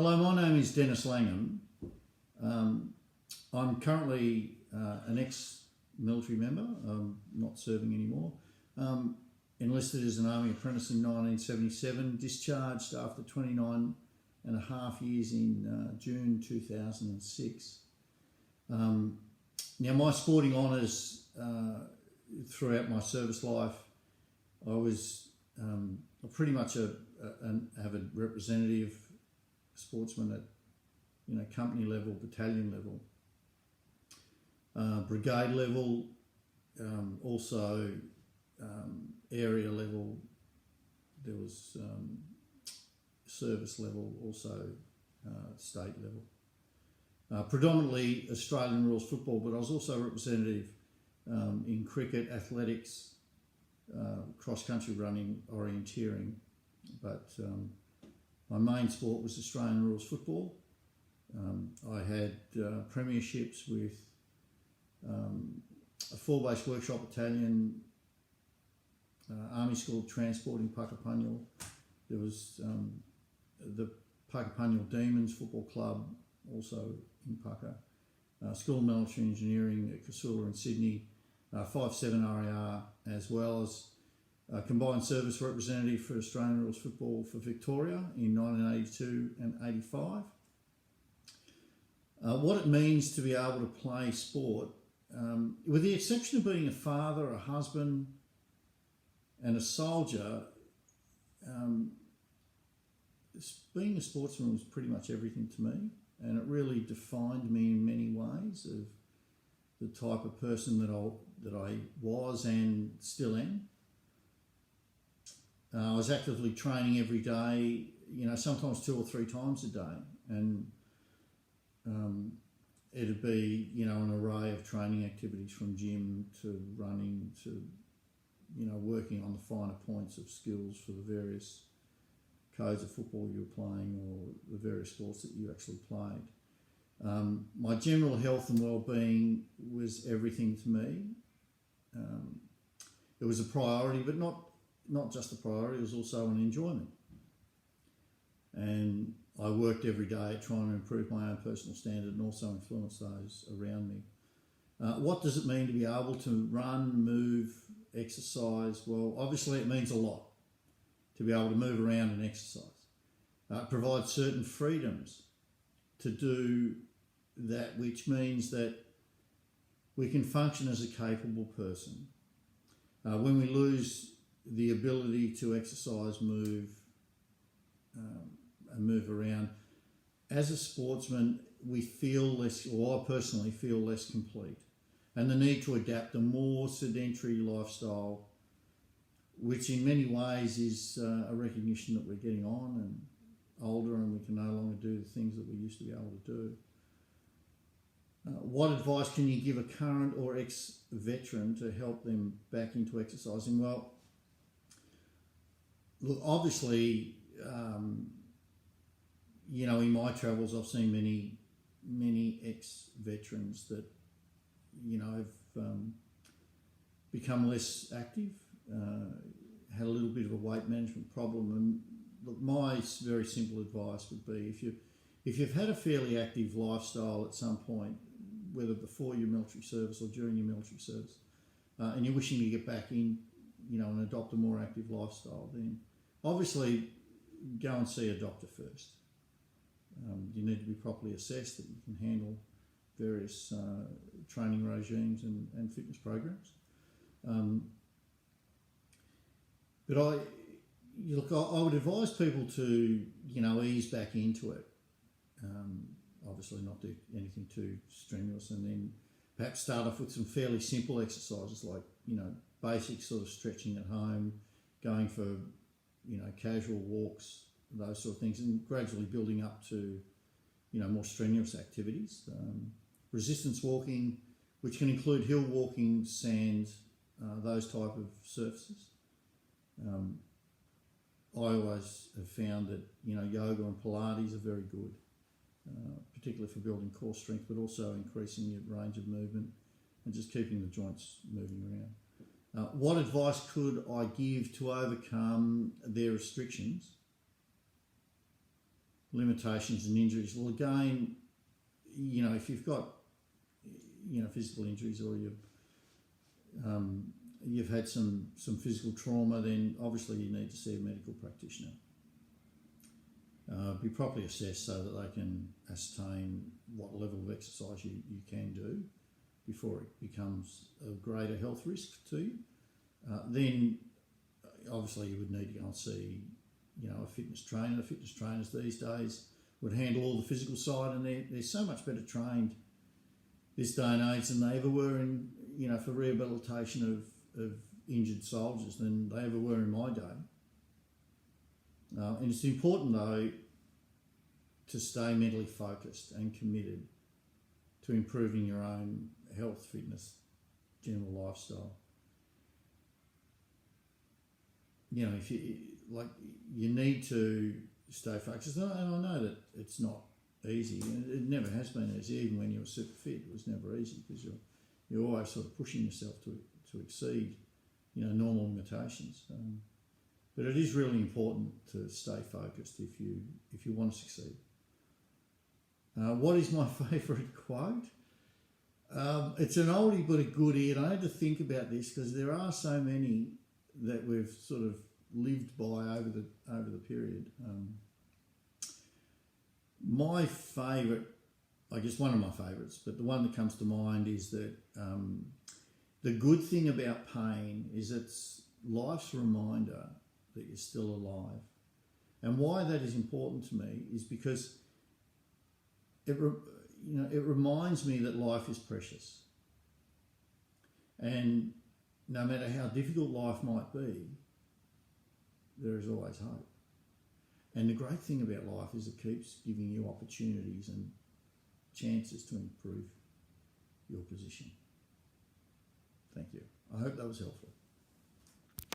Hello, my name is Dennis Langham. I'm currently an ex-military member. I'm not serving anymore. Enlisted as an Army apprentice in 1977, discharged after 29 and a half years in June 2006. Now, my sporting honours throughout my service life, I was pretty much an avid representative sportsman at company level, battalion level, brigade level, also area level. There was service level, also state level. Predominantly Australian rules football, but I was also representative in cricket, athletics, cross-country running, orienteering, but my main sport was Australian rules football. I had premierships with a four-base workshop battalion, Army School of Transport in Puckapunyal. There was the Puckapunyal Demons Football Club, also in Pucka. School of Military Engineering at Casula in Sydney. 5-7 RAR, as well as combined service representative for Australian rules football for Victoria in 1982 and 85. What it means to be able to play sport, with the exception of being a father, a husband and a soldier, being a sportsman was pretty much everything to me, and it really defined me in many ways of the type of person that I was and still am. I was actively training every day, sometimes 2 or 3 times a day, and it'd be, an array of training activities from gym to running to, working on the finer points of skills for the various codes of football you were playing or the various sports that you actually played. My general health and well-being was everything to me. It was a priority, but not just a priority, it was also an enjoyment. And I worked every day at trying to improve my own personal standard and also influence those around me. What does it mean to be able to run, move, exercise? Well, obviously it means a lot to be able to move around and exercise. It provides certain freedoms to do that, which means that we can function as a capable person. When we lose the ability to exercise, move, and move around, as a sportsman, we feel less, or I personally feel less complete. And the need to adapt a more sedentary lifestyle, which in many ways is a recognition that we're getting on and older and we can no longer do the things that we used to be able to do. What advice can you give a current or ex-veteran to help them back into exercising? Well, look, obviously, in my travels, I've seen many ex-veterans that, have become less active, had a little bit of a weight management problem. And look, my very simple advice would be if you've had a fairly active lifestyle at some point, whether before your military service or during your military service, and you're wishing to get back in, and adopt a more active lifestyle, then obviously go and see a doctor first. You need to be properly assessed that you can handle various training regimes and fitness programs. But I would advise people to, ease back into it. Obviously not do anything too strenuous, and then perhaps start off with some fairly simple exercises like, basic sort of stretching at home, going for, casual walks, those sort of things, and gradually building up to, more strenuous activities. Resistance walking, which can include hill walking, sand, those type of surfaces. I always have found that, yoga and Pilates are very good, particularly for building core strength, but also increasing your range of movement and just keeping the joints moving around. What advice could I give to overcome their restrictions? limitations and injuries. Well, again, if you've got physical injuries, or you've had some physical trauma, then obviously you need to see a medical practitioner. Be properly assessed so that they can ascertain what level of exercise you can do before it becomes a greater health risk to you. Then obviously you would need to go and see a fitness trainer. The fitness trainers these days would handle all the physical side, and they're so much better trained this day and age than they ever were in for rehabilitation of injured soldiers than they ever were in my day. And it's important though to stay mentally focused and committed to improving your own health, fitness, general lifestyle. If you need to stay focused, and I know that it's not easy. It never has been easy. Even when you were super fit, it was never easy because you're always sort of pushing yourself to exceed normal limitations. But it is really important to stay focused if you want to succeed. What is my favourite quote? It's an oldie but a goodie, and I had to think about this because there are so many that we've sort of lived by over the period. My favourite, I guess one of my favourites, but the one that comes to mind is that the good thing about pain is it's life's reminder that you're still alive. And why that is important to me is because it reminds me that life is precious. And no matter how difficult life might be, there is always hope. And the great thing about life is it keeps giving you opportunities and chances to improve your position. Thank you. I hope that was helpful.